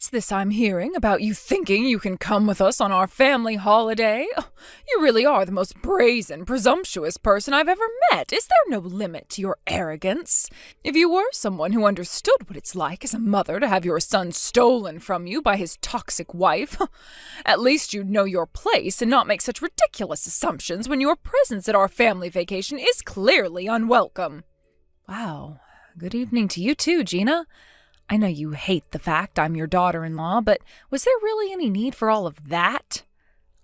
What's this I'm hearing about you thinking you can come with us on our family holiday? Oh, you really are the most brazen, presumptuous person I've ever met. Is there no limit to your arrogance? If you were someone who understood what it's like as a mother to have your son stolen from you by his toxic wife, at least you'd know your place and not make such ridiculous assumptions when your presence at our family vacation is clearly unwelcome. Wow. Good evening to you too, Gina. I know you hate the fact I'm your daughter-in-law, but was there really any need for all of that?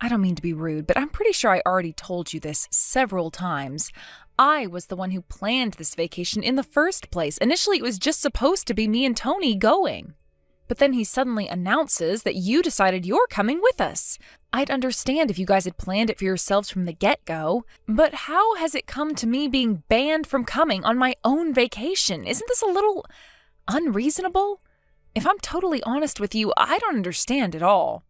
I don't mean to be rude, but I'm pretty sure I already told you this several times. I was the one who planned this vacation in the first place. Initially, it was just supposed to be me and Tony going. But then he suddenly announces that you decided you're coming with us. I'd understand if you guys had planned it for yourselves from the get-go, but how has it come to me being banned from coming on my own vacation? Isn't this a little unreasonable? If I'm totally honest with you, I don't understand at all.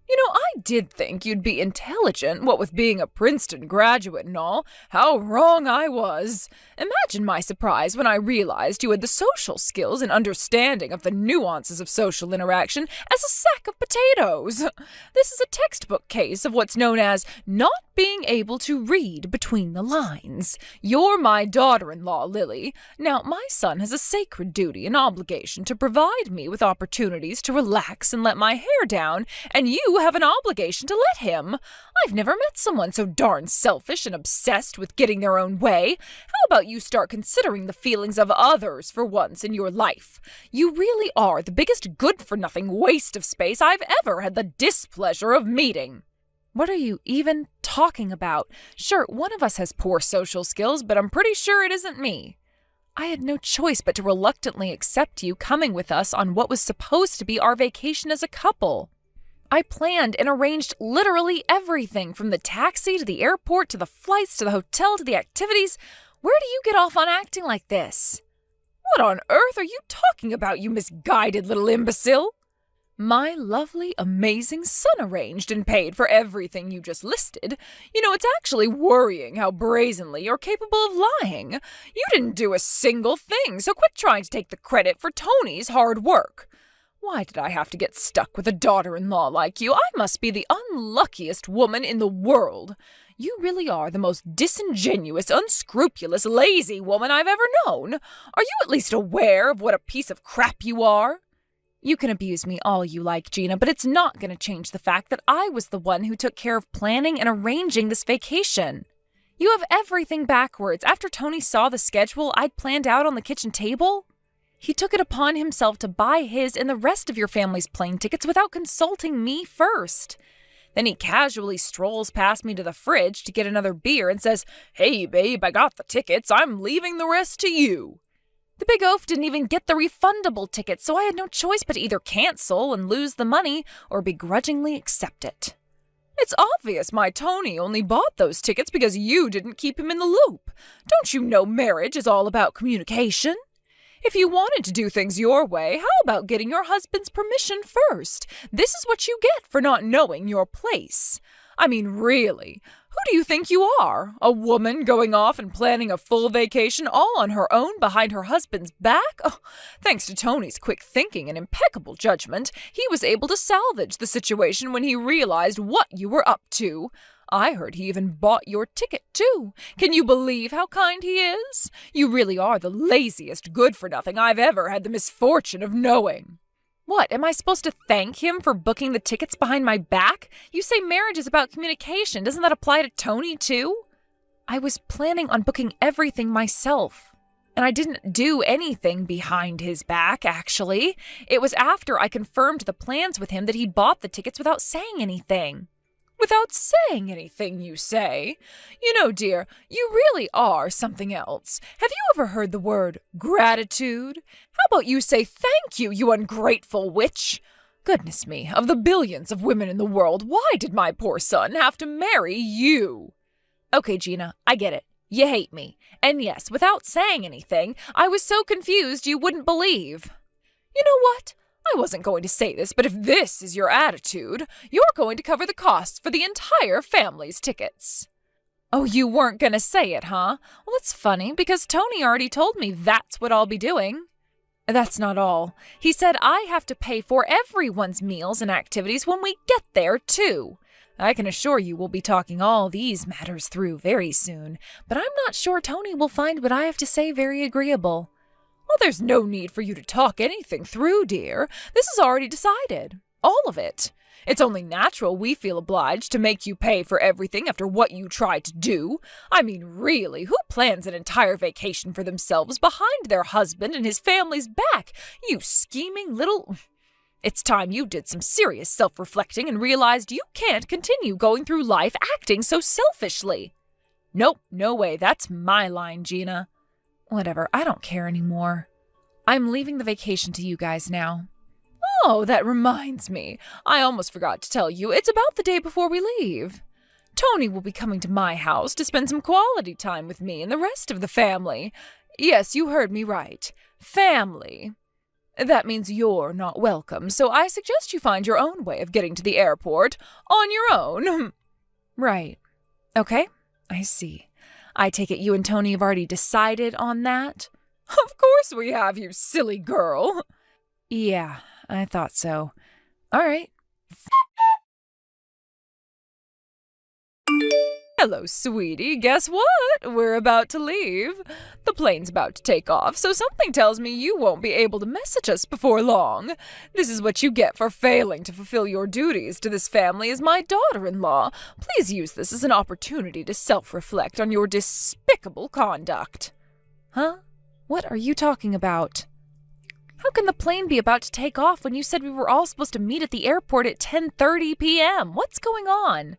You know, I did think you'd be intelligent, what with being a Princeton graduate and all. How wrong I was. Imagine my surprise when I realized you had the social skills and understanding of the nuances of social interaction as a sack of potatoes. This is a textbook case of what's known as not being able to read between the lines. You're my daughter-in-law, Lily. Now, my son has a sacred duty and obligation to provide me with opportunities to relax and let my hair down, and you have an obligation to let him. I've never met someone so darn selfish and obsessed with getting their own way. How about you start considering the feelings of others for once in your life? You really are the biggest good-for-nothing waste of space I've ever had the displeasure of meeting. What are you even talking about? Sure, one of us has poor social skills, but I'm pretty sure it isn't me. I had no choice but to reluctantly accept you coming with us on what was supposed to be our vacation as a couple. I planned and arranged literally everything, from the taxi to the airport to the flights to the hotel to the activities. Where do you get off on acting like this? What on earth are you talking about, you misguided little imbecile? My lovely, amazing son arranged and paid for everything you just listed. You know, it's actually worrying how brazenly you're capable of lying. You didn't do a single thing, so quit trying to take the credit for Tony's hard work. Why did I have to get stuck with a daughter-in-law like you? I must be the unluckiest woman in the world. You really are the most disingenuous, unscrupulous, lazy woman I've ever known. Are you at least aware of what a piece of crap you are? You can abuse me all you like, Gina, but it's not going to change the fact that I was the one who took care of planning and arranging this vacation. You have everything backwards. After Tony saw the schedule I'd planned out on the kitchen table, he took it upon himself to buy his and the rest of your family's plane tickets without consulting me first. Then he casually strolls past me to the fridge to get another beer and says, "Hey, babe, I got the tickets. I'm leaving the rest to you." The big oaf didn't even get the refundable tickets, so I had no choice but to either cancel and lose the money or begrudgingly accept it. It's obvious my Tony only bought those tickets because you didn't keep him in the loop. Don't you know marriage is all about communication? If you wanted to do things your way, how about getting your husband's permission first? This is what you get for not knowing your place. I mean, really, who do you think you are? A woman going off and planning a full vacation all on her own behind her husband's back? Oh, thanks to Tony's quick thinking and impeccable judgment, he was able to salvage the situation when he realized what you were up to. I heard he even bought your ticket, too. Can you believe how kind he is? You really are the laziest good-for-nothing I've ever had the misfortune of knowing. What, am I supposed to thank him for booking the tickets behind my back? You say marriage is about communication. Doesn't that apply to Tony, too? I was planning on booking everything myself. And I didn't do anything behind his back, actually. It was after I confirmed the plans with him that he bought the tickets without saying anything. Without saying anything, you say? You know, dear, you really are something else. Have you ever heard the word gratitude? How about you say thank you, you ungrateful witch? Goodness me, of the billions of women in the world, why did my poor son have to marry you? Okay, Gina, I get it. You hate me. And yes, without saying anything, I was so confused you wouldn't believe. You know what? I wasn't going to say this, but if this is your attitude, you're going to cover the costs for the entire family's tickets. Oh, you weren't going to say it, huh? Well, it's funny, because Tony already told me that's what I'll be doing. That's not all. He said I have to pay for everyone's meals and activities when we get there, too. I can assure you we'll be talking all these matters through very soon, but I'm not sure Tony will find what I have to say very agreeable. Well, there's no need for you to talk anything through, dear. This is already decided. All of it. It's only natural we feel obliged to make you pay for everything after what you tried to do. I mean, really, who plans an entire vacation for themselves behind their husband and his family's back? You scheming little... It's time you did some serious self-reflecting and realized you can't continue going through life acting so selfishly. Nope, no way, that's my line, Gina. Whatever, I don't care anymore. I'm leaving the vacation to you guys now. Oh, that reminds me. I almost forgot to tell you, it's about the day before we leave. Tony will be coming to my house to spend some quality time with me and the rest of the family. Yes, you heard me right. Family. That means you're not welcome, so I suggest you find your own way of getting to the airport on your own. Right. Okay, I see. I take it you and Tony have already decided on that? Of course we have, you silly girl. Yeah, I thought so. All right. Hello, sweetie. Guess what? We're about to leave. The plane's about to take off, so something tells me you won't be able to message us before long. This is what you get for failing to fulfill your duties to this family as my daughter-in-law. Please use this as an opportunity to self-reflect on your despicable conduct. Huh? What are you talking about? How can the plane be about to take off when you said we were all supposed to meet at the airport at 10:30 p.m.? What's going on?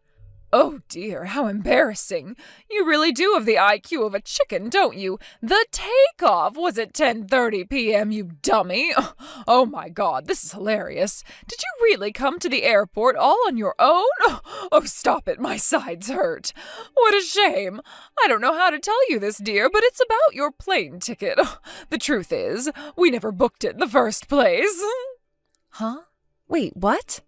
Oh dear, how embarrassing. You really do have the IQ of a chicken, don't you? The takeoff was at 10:30 p.m., you dummy. Oh my God, this is hilarious. Did you really come to the airport all on your own? Oh, stop it, my sides hurt. What a shame. I don't know how to tell you this, dear, but it's about your plane ticket. The truth is, we never booked it in the first place. Huh? Wait, what?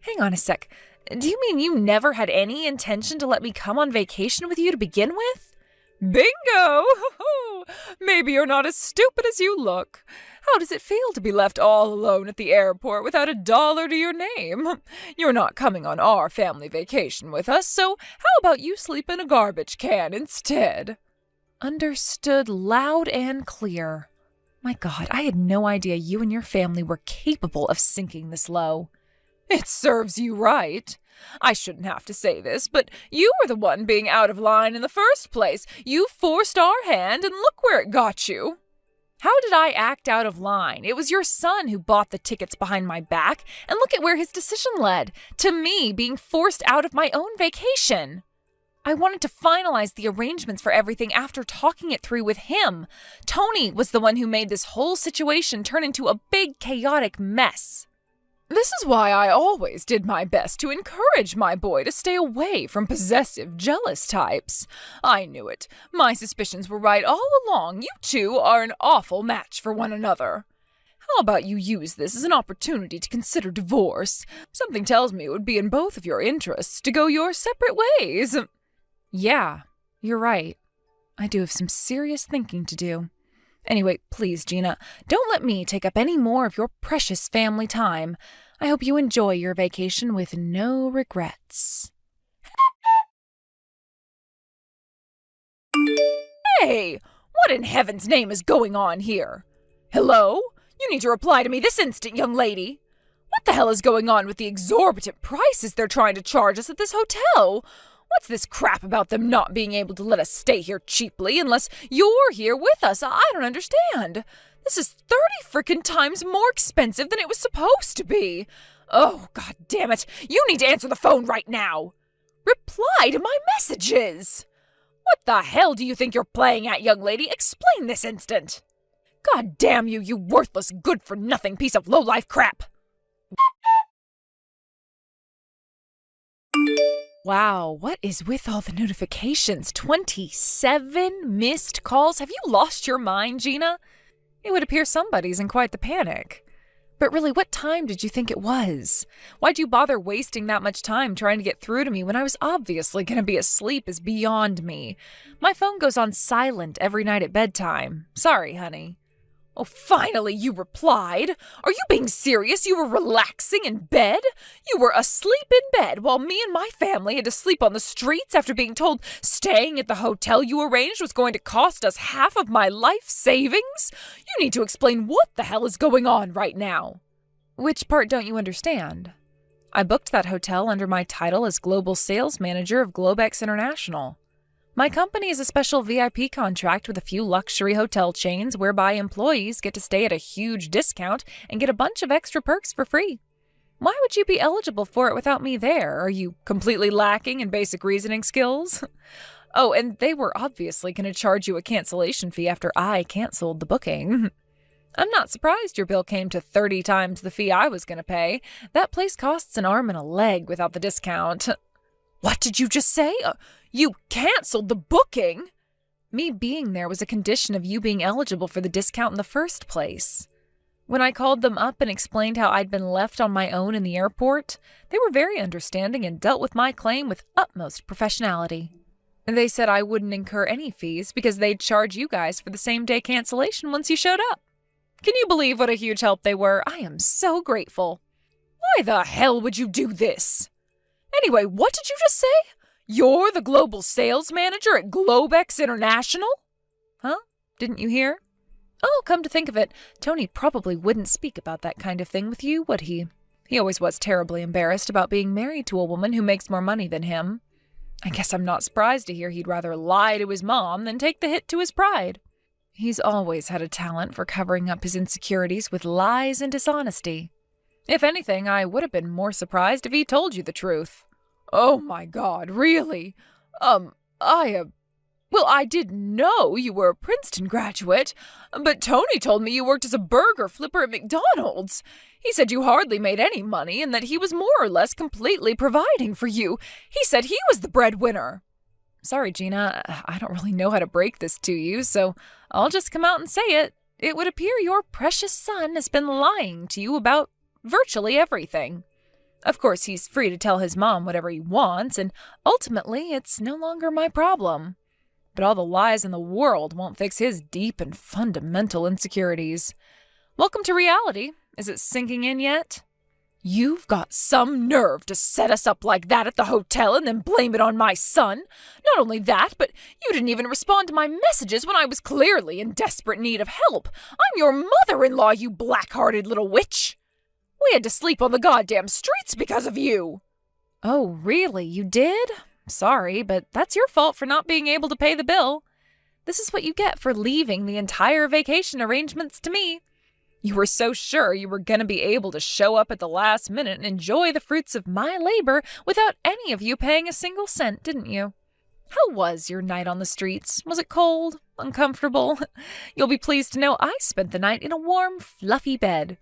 Hang on a sec. Do you mean you never had any intention to let me come on vacation with you to begin with? Bingo! Maybe you're not as stupid as you look. How does it feel to be left all alone at the airport without $1 to your name? You're not coming on our family vacation with us, so how about you sleep in a garbage can instead? Understood loud and clear. My God, I had no idea you and your family were capable of sinking this low. It serves you right. I shouldn't have to say this, but you were the one being out of line in the first place. You forced our hand, and look where it got you. How did I act out of line? It was your son who bought the tickets behind my back, and look at where his decision led, to me being forced out of my own vacation. I wanted to finalize the arrangements for everything after talking it through with him. Tony was the one who made this whole situation turn into a big, chaotic mess. This is why I always did my best to encourage my boy to stay away from possessive, jealous types. I knew it. My suspicions were right all along. You two are an awful match for one another. How about you use this as an opportunity to consider divorce? Something tells me it would be in both of your interests to go your separate ways. Yeah, you're right. I do have some serious thinking to do. Anyway, please, Gina, don't let me take up any more of your precious family time. I hope you enjoy your vacation with no regrets. Hey, what in heaven's name is going on here? Hello? You need to reply to me this instant, young lady. What the hell is going on with the exorbitant prices they're trying to charge us at this hotel? What's this crap about them not being able to let us stay here cheaply unless you're here with us? I don't understand. This is 30 frickin' times more expensive than it was supposed to be. Oh, God damn it. You need to answer the phone right now. Reply to my messages. What the hell do you think you're playing at, young lady? Explain this instant. God damn you, you worthless, good-for-nothing piece of low-life crap. Wow, what is with all the notifications? 27 missed calls? Have you lost your mind, Gina? It would appear somebody's in quite the panic. But really, what time did you think it was? Why'd you bother wasting that much time trying to get through to me when I was obviously going to be asleep is beyond me. My phone goes on silent every night at bedtime. Sorry, honey. Oh, finally you replied. Are you being serious? You were relaxing in bed? You were asleep in bed while me and my family had to sleep on the streets after being told staying at the hotel you arranged was going to cost us half of my life savings? You need to explain what the hell is going on right now. Which part don't you understand? I booked that hotel under my title as Global Sales Manager of Globex International. My company is a special VIP contract with a few luxury hotel chains whereby employees get to stay at a huge discount and get a bunch of extra perks for free. Why would you be eligible for it without me there? Are you completely lacking in basic reasoning skills? Oh, and they were obviously going to charge you a cancellation fee after I canceled the booking. I'm not surprised your bill came to 30 times the fee I was going to pay. That place costs an arm and a leg without the discount. What did you just say? You canceled the booking? Me being there was a condition of you being eligible for the discount in the first place. When I called them up and explained how I'd been left on my own in the airport, they were very understanding and dealt with my claim with utmost professionality. They said I wouldn't incur any fees because they'd charge you guys for the same-day cancellation once you showed up. Can you believe what a huge help they were? I am so grateful. Why the hell would you do this? Anyway, what did you just say? You're the global sales manager at Globex International? Huh? Didn't you hear? Oh, come to think of it, Tony probably wouldn't speak about that kind of thing with you, would he? He always was terribly embarrassed about being married to a woman who makes more money than him. I guess I'm not surprised to hear he'd rather lie to his mom than take the hit to his pride. He's always had a talent for covering up his insecurities with lies and dishonesty. If anything, I would have been more surprised if he told you the truth. Oh my God, really? I didn't know you were a Princeton graduate, but Tony told me you worked as a burger flipper at McDonald's. He said you hardly made any money and that he was more or less completely providing for you. He said he was the breadwinner. Sorry, Gina, I don't really know how to break this to you, so I'll just come out and say it. It would appear your precious son has been lying to you about virtually everything. Of course, he's free to tell his mom whatever he wants, and ultimately, it's no longer my problem. But all the lies in the world won't fix his deep and fundamental insecurities. Welcome to reality. Is it sinking in yet? You've got some nerve to set us up like that at the hotel and then blame it on my son. Not only that, but you didn't even respond to my messages when I was clearly in desperate need of help. I'm your mother-in-law, you black-hearted little witch. We had to sleep on the goddamn streets because of you. Oh, really? You did? Sorry, but that's your fault for not being able to pay the bill. This is what you get for leaving the entire vacation arrangements to me. You were so sure you were going to be able to show up at the last minute and enjoy the fruits of my labor without any of you paying a single cent, didn't you? How was your night on the streets? Was it cold? Uncomfortable? You'll be pleased to know I spent the night in a warm, fluffy bed.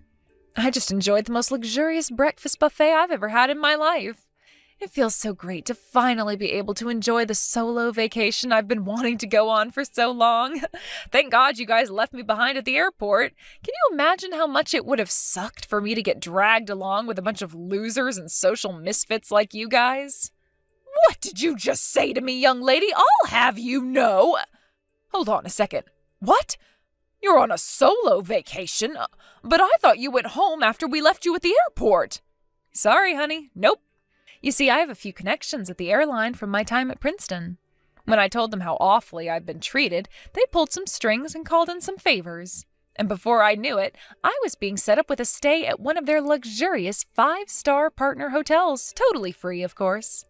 I just enjoyed the most luxurious breakfast buffet I've ever had in my life. It feels so great to finally be able to enjoy the solo vacation I've been wanting to go on for so long. Thank God you guys left me behind at the airport. Can you imagine how much it would have sucked for me to get dragged along with a bunch of losers and social misfits like you guys? What did you just say to me, young lady? I'll have you know. Hold on a second. What? You're on a solo vacation? But I thought you went home after we left you at the airport. Sorry, honey. Nope. You see, I have a few connections at the airline from my time at Princeton. When I told them how awfully I'd been treated, they pulled some strings and called in some favors. And before I knew it, I was being set up with a stay at one of their luxurious 5-star partner hotels, totally free, of course.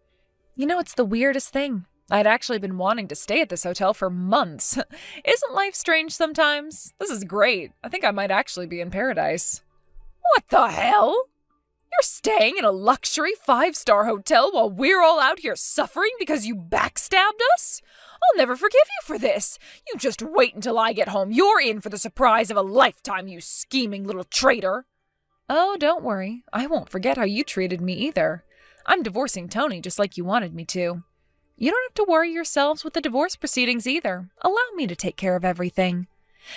You know, it's the weirdest thing. I'd actually been wanting to stay at this hotel for months. Isn't life strange sometimes? This is great. I think I might actually be in paradise. What the hell? You're staying in a luxury 5-star hotel while we're all out here suffering because you backstabbed us? I'll never forgive you for this. You just wait until I get home. You're in for the surprise of a lifetime, you scheming little traitor. Oh, don't worry. I won't forget how you treated me either. I'm divorcing Tony just like you wanted me to. You don't have to worry yourselves with the divorce proceedings either. Allow me to take care of everything.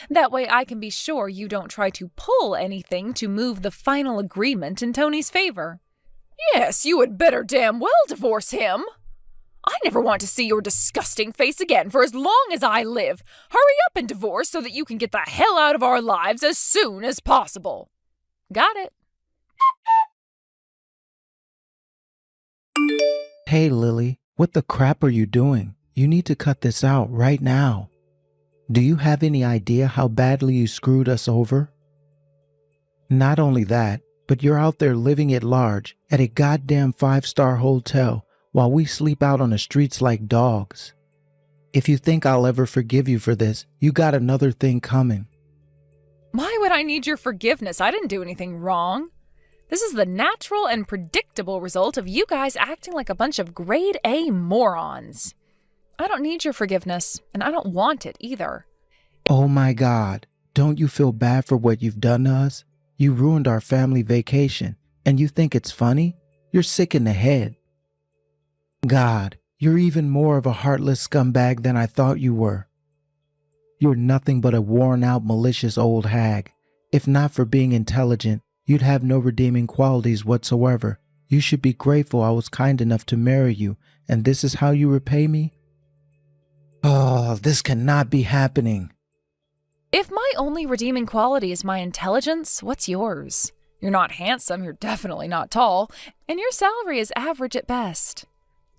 That way I can be sure you don't try to pull anything to move the final agreement in Tony's favor. Yes, you had better damn well divorce him. I never want to see your disgusting face again for as long as I live. Hurry up and divorce so that you can get the hell out of our lives as soon as possible. Got it. Hey, Lily, what the crap are you doing? You need to cut this out right now. Do you have any idea how badly you screwed us over? Not only that, but you're out there living at large at a goddamn 5-star hotel while we sleep out on the streets like dogs. If you think I'll ever forgive you for this, you got another thing coming. Why would I need your forgiveness? I didn't do anything wrong. This is the natural and predictable result of you guys acting like a bunch of grade A morons. I don't need your forgiveness, and I don't want it either. Oh my God, don't you feel bad for what you've done to us? You ruined our family vacation, and you think it's funny? You're sick in the head. God, you're even more of a heartless scumbag than I thought you were. You're nothing but a worn-out, malicious old hag. If not for being intelligent, you'd have no redeeming qualities whatsoever. You should be grateful I was kind enough to marry you, and this is how you repay me? Oh, this cannot be happening. If my only redeeming quality is my intelligence, what's yours? You're not handsome, you're definitely not tall, and your salary is average at best.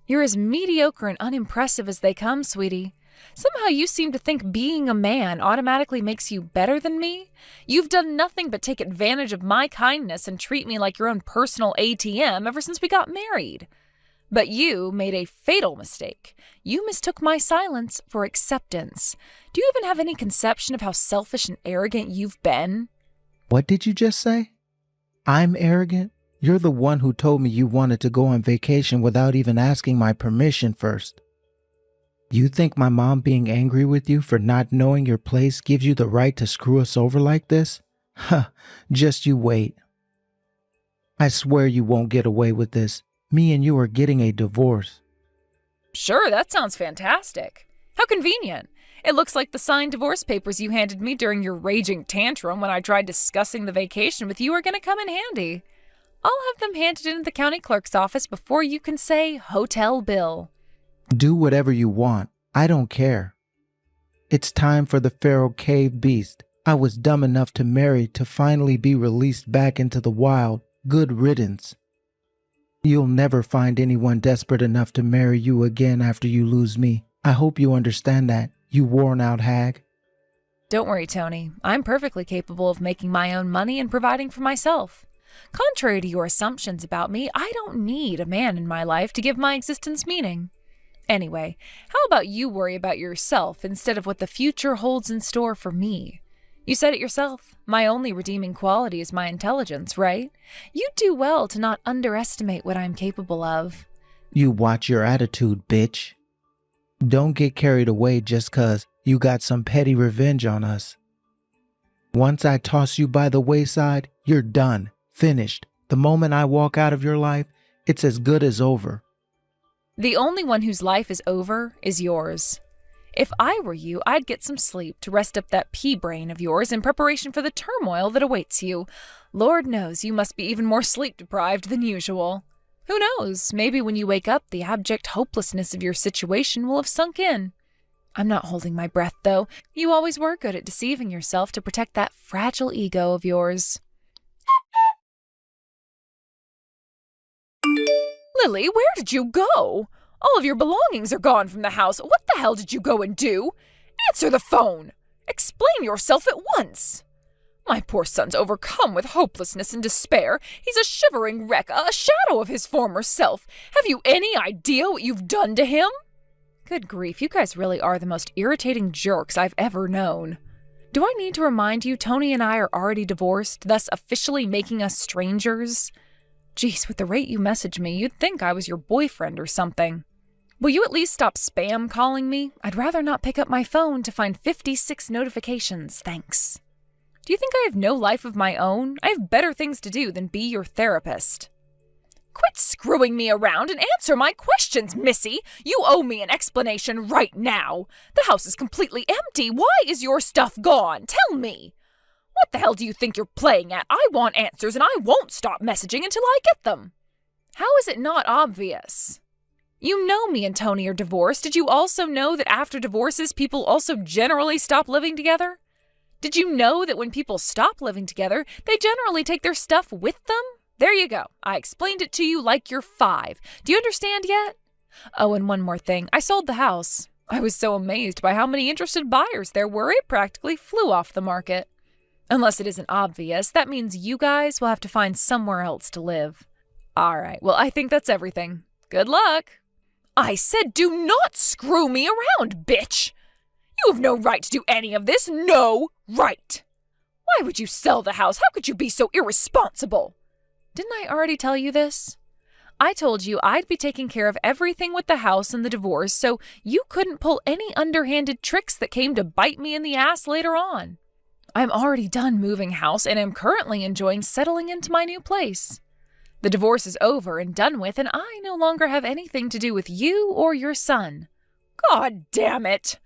You're as mediocre and unimpressive as they come, sweetie. Somehow you seem to think being a man automatically makes you better than me. You've done nothing but take advantage of my kindness and treat me like your own personal ATM ever since we got married. But you made a fatal mistake. You mistook my silence for acceptance. Do you even have any conception of how selfish and arrogant you've been? What did you just say? I'm arrogant? You're the one who told me you wanted to go on vacation without even asking my permission first. You think my mom being angry with you for not knowing your place gives you the right to screw us over like this? Huh, just you wait. I swear you won't get away with this. Me and you are getting a divorce. Sure, that sounds fantastic. How convenient. It looks like the signed divorce papers you handed me during your raging tantrum when I tried discussing the vacation with you are going to come in handy. I'll have them handed into the county clerk's office before you can say hotel bill. Do whatever you want. I don't care. It's time for the Pharaoh Cave Beast I was dumb enough to marry to finally be released back into the wild. Good riddance. You'll never find anyone desperate enough to marry you again after you lose me. I hope you understand that, you worn-out hag. Don't worry, Tony. I'm perfectly capable of making my own money and providing for myself. Contrary to your assumptions about me, I don't need a man in my life to give my existence meaning. Anyway, how about you worry about yourself instead of what the future holds in store for me? You said it yourself. My only redeeming quality is my intelligence, right? You'd do well to not underestimate what I'm capable of. You watch your attitude, bitch. Don't get carried away just 'cause you got some petty revenge on us. Once I toss you by the wayside, you're done, finished. The moment I walk out of your life, it's as good as over. The only one whose life is over is yours. If I were you, I'd get some sleep to rest up that pea brain of yours in preparation for the turmoil that awaits you. Lord knows you must be even more sleep-deprived than usual. Who knows, maybe when you wake up, the abject hopelessness of your situation will have sunk in. I'm not holding my breath, though. You always were good at deceiving yourself to protect that fragile ego of yours. Lily, where did you go? All of your belongings are gone from the house. What the hell did you go and do? Answer the phone. Explain yourself at once. My poor son's overcome with hopelessness and despair. He's a shivering wreck, a shadow of his former self. Have you any idea what you've done to him? Good grief, you guys really are the most irritating jerks I've ever known. Do I need to remind you Tony and I are already divorced, thus officially making us strangers? Geez, with the rate you message me, you'd think I was your boyfriend or something. Will you at least stop spam calling me? I'd rather not pick up my phone to find 56 notifications, thanks. Do you think I have no life of my own? I have better things to do than be your therapist. Quit screwing me around and answer my questions, Missy! You owe me an explanation right now. The house is completely empty. Why is your stuff gone? Tell me. What the hell do you think you're playing at? I want answers and I won't stop messaging until I get them. How is it not obvious? You know me and Tony are divorced. Did you also know that after divorces, people also generally stop living together? Did you know that when people stop living together, they generally take their stuff with them? There you go. I explained it to you like you're 5. Do you understand yet? Oh, and one more thing. I sold the house. I was so amazed by how many interested buyers there were, it practically flew off the market. Unless it isn't obvious, that means you guys will have to find somewhere else to live. All right, well, I think that's everything. Good luck. I said do not screw me around, bitch. You have no right to do any of this. No right. Why would you sell the house? How could you be so irresponsible? Didn't I already tell you this? I told you I'd be taking care of everything with the house and the divorce, so you couldn't pull any underhanded tricks that came to bite me in the ass later on. I'm already done moving house and am currently enjoying settling into my new place. The divorce is over and done with, and I no longer have anything to do with you or your son. God damn it!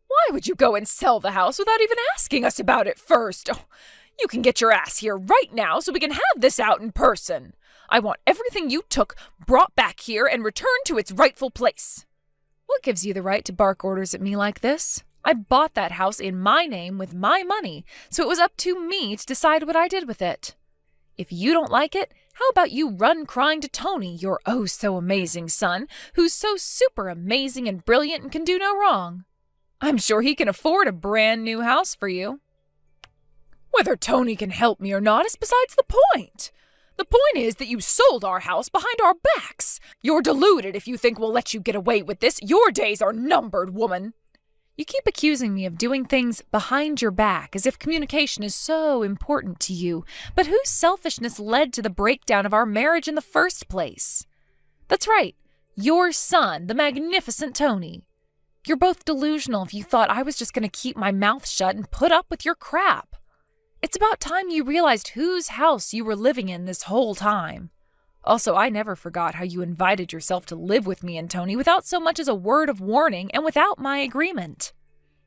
Why would you go and sell the house without even asking us about it first? Oh, you can get your ass here right now so we can have this out in person. I want everything you took brought back here and returned to its rightful place. What gives you the right to bark orders at me like this? I bought that house in my name with my money, so it was up to me to decide what I did with it. If you don't like it, how about you run crying to Tony, your oh-so-amazing son, who's so super amazing and brilliant and can do no wrong? I'm sure he can afford a brand new house for you. Whether Tony can help me or not is besides the point. The point is that you sold our house behind our backs. You're deluded if you think we'll let you get away with this. Your days are numbered, woman. You keep accusing me of doing things behind your back as if communication is so important to you, but whose selfishness led to the breakdown of our marriage in the first place? That's right, your son, the magnificent Tony. You're both delusional if you thought I was just going to keep my mouth shut and put up with your crap. It's about time you realized whose house you were living in this whole time. Also, I never forgot how you invited yourself to live with me and Tony without so much as a word of warning and without my agreement.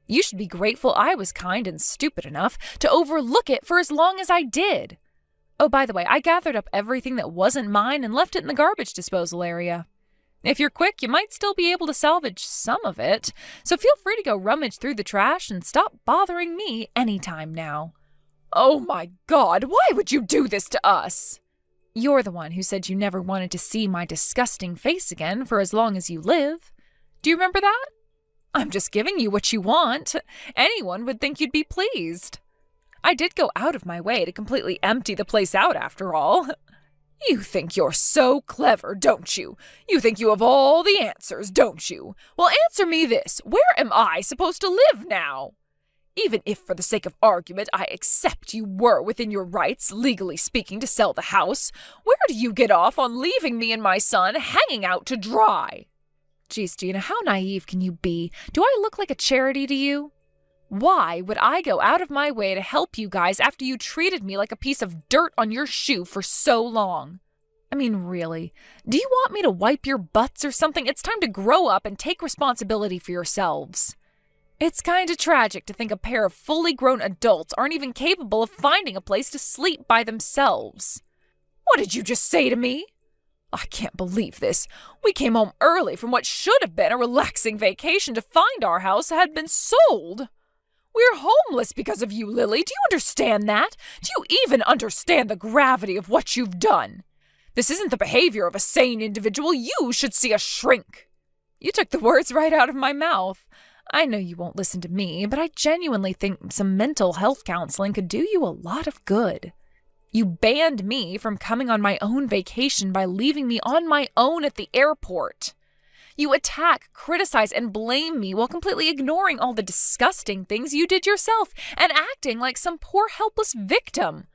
You should be grateful I was kind and stupid enough to overlook it for as long as I did. Oh, by the way, I gathered up everything that wasn't mine and left it in the garbage disposal area. If you're quick, you might still be able to salvage some of it, so feel free to go rummage through the trash and stop bothering me anytime now. Oh my God, why would you do this to us? You're the one who said you never wanted to see my disgusting face again for as long as you live. Do you remember that? I'm just giving you what you want. Anyone would think you'd be pleased. I did go out of my way to completely empty the place out after all. You think you're so clever, don't you? You think you have all the answers, don't you? Well, answer me this. Where am I supposed to live now? Even if, for the sake of argument, I accept you were within your rights, legally speaking, to sell the house, where do you get off on leaving me and my son hanging out to dry? Geez, Gina, how naive can you be? Do I look like a charity to you? Why would I go out of my way to help you guys after you treated me like a piece of dirt on your shoe for so long? I mean, really, do you want me to wipe your butts or something? It's time to grow up and take responsibility for yourselves. It's kind of tragic to think a pair of fully grown adults aren't even capable of finding a place to sleep by themselves. What did you just say to me? I can't believe this. We came home early from what should have been a relaxing vacation to find our house had been sold. We're homeless because of you, Lily. Do you understand that? Do you even understand the gravity of what you've done? This isn't the behavior of a sane individual. You should see a shrink. You took the words right out of my mouth. I know you won't listen to me, but I genuinely think some mental health counseling could do you a lot of good. You banned me from coming on my own vacation by leaving me on my own at the airport. You attack, criticize, and blame me while completely ignoring all the disgusting things you did yourself and acting like some poor helpless victim.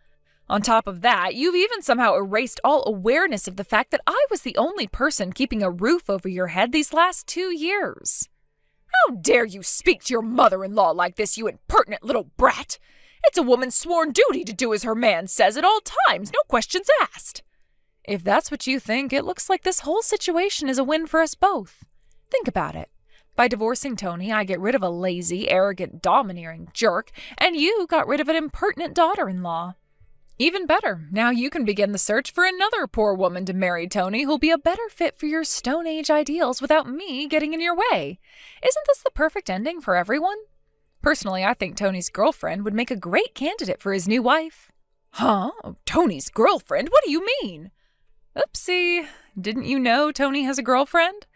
On top of that, you've even somehow erased all awareness of the fact that I was the only person keeping a roof over your head these last 2 years. How dare you speak to your mother-in-law like this, you impertinent little brat? It's a woman's sworn duty to do as her man says at all times, no questions asked. If that's what you think, it looks like this whole situation is a win for us both. Think about it. By divorcing Tony, I get rid of a lazy, arrogant, domineering jerk, and you got rid of an impertinent daughter-in-law. Even better, now you can begin the search for another poor woman to marry Tony who'll be a better fit for your Stone Age ideals without me getting in your way. Isn't this the perfect ending for everyone? Personally, I think Tony's girlfriend would make a great candidate for his new wife. Huh? Tony's girlfriend? What do you mean? Oopsie. Didn't you know Tony has a girlfriend?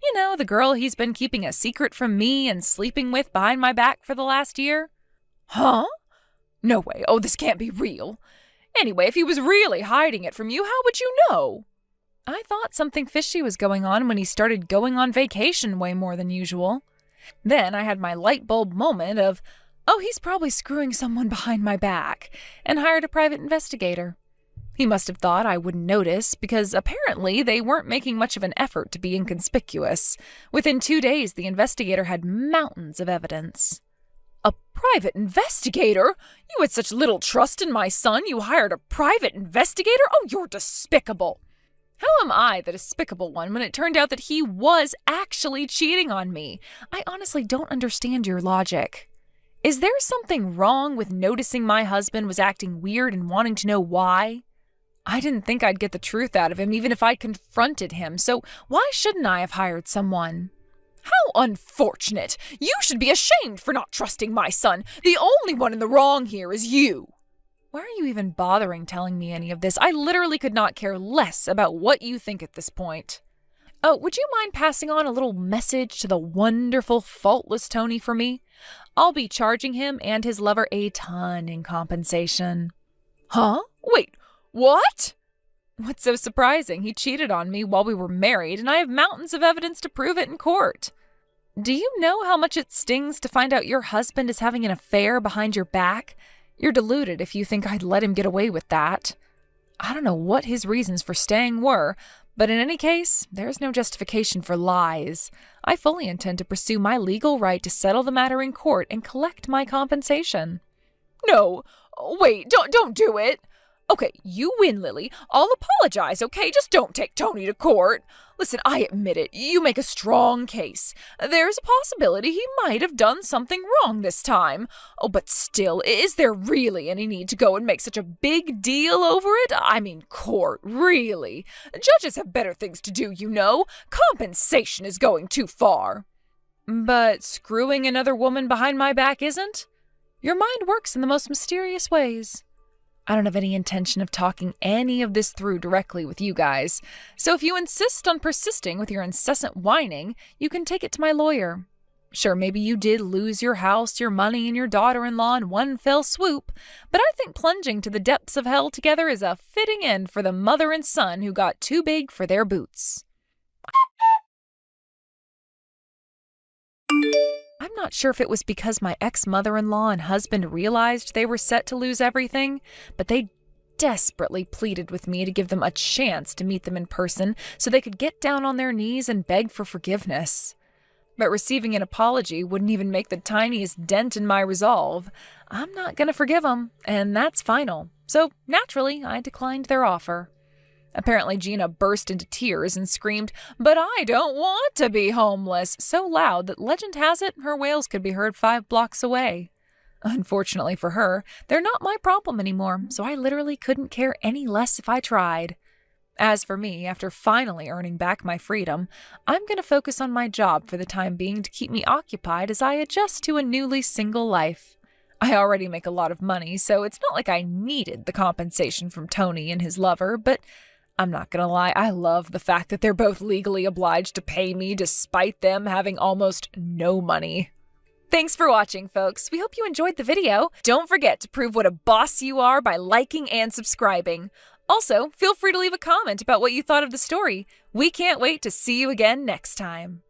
You know, the girl he's been keeping a secret from me and sleeping with behind my back for the last year? Huh? No way. Oh, this can't be real. Anyway, if he was really hiding it from you, how would you know? I thought something fishy was going on when he started going on vacation way more than usual. Then I had my light bulb moment of, oh, he's probably screwing someone behind my back, and hired a private investigator. He must have thought I wouldn't notice, because apparently they weren't making much of an effort to be inconspicuous. Within 2 days, the investigator had mountains of evidence. A private investigator? You had such little trust in my son, you hired a private investigator? Oh, you're despicable. How am I the despicable one when it turned out that he was actually cheating on me? I honestly don't understand your logic. Is there something wrong with noticing my husband was acting weird and wanting to know why? I didn't think I'd get the truth out of him even if I confronted him, so why shouldn't I have hired someone? How unfortunate! You should be ashamed for not trusting my son. The only one in the wrong here is you. Why are you even bothering telling me any of this? I literally could not care less about what you think at this point. Oh, would you mind passing on a little message to the wonderful, faultless Tony for me? I'll be charging him and his lover a ton in compensation. Huh? Wait, what? What's so surprising? He cheated on me while we were married, and I have mountains of evidence to prove it in court. Do you know how much it stings to find out your husband is having an affair behind your back? You're deluded if you think I'd let him get away with that. I don't know what his reasons for staying were, but in any case, there's no justification for lies. I fully intend to pursue my legal right to settle the matter in court and collect my compensation. No, wait, don't do it. Okay, you win, Lily. I'll apologize, okay? Just don't take Tony to court. Listen, I admit it. You make a strong case. There's a possibility he might have done something wrong this time. Oh, but still, is there really any need to go and make such a big deal over it? I mean, court, really? Judges have better things to do, you know. Compensation is going too far. But screwing another woman behind my back isn't? Your mind works in the most mysterious ways. I don't have any intention of talking any of this through directly with you guys, so if you insist on persisting with your incessant whining, you can take it to my lawyer. Sure, maybe you did lose your house, your money, and your daughter-in-law in one fell swoop, but I think plunging to the depths of hell together is a fitting end for the mother and son who got too big for their boots. I'm not sure if it was because my ex-mother-in-law and husband realized they were set to lose everything, but they desperately pleaded with me to give them a chance to meet them in person so they could get down on their knees and beg for forgiveness. But receiving an apology wouldn't even make the tiniest dent in my resolve. I'm not going to forgive them, and that's final. So, naturally, I declined their offer. Apparently, Gina burst into tears and screamed, "But I don't want to be homeless," so loud that legend has it her wails could be heard 5 blocks away. Unfortunately for her, they're not my problem anymore, so I literally couldn't care any less if I tried. As for me, after finally earning back my freedom, I'm going to focus on my job for the time being to keep me occupied as I adjust to a newly single life. I already make a lot of money, so it's not like I needed the compensation from Tony and his lover, but I'm not gonna lie, I love the fact that they're both legally obliged to pay me despite them having almost no money. Thanks for watching, folks. We hope you enjoyed the video. Don't forget to prove what a boss you are by liking and subscribing. Also, feel free to leave a comment about what you thought of the story. We can't wait to see you again next time.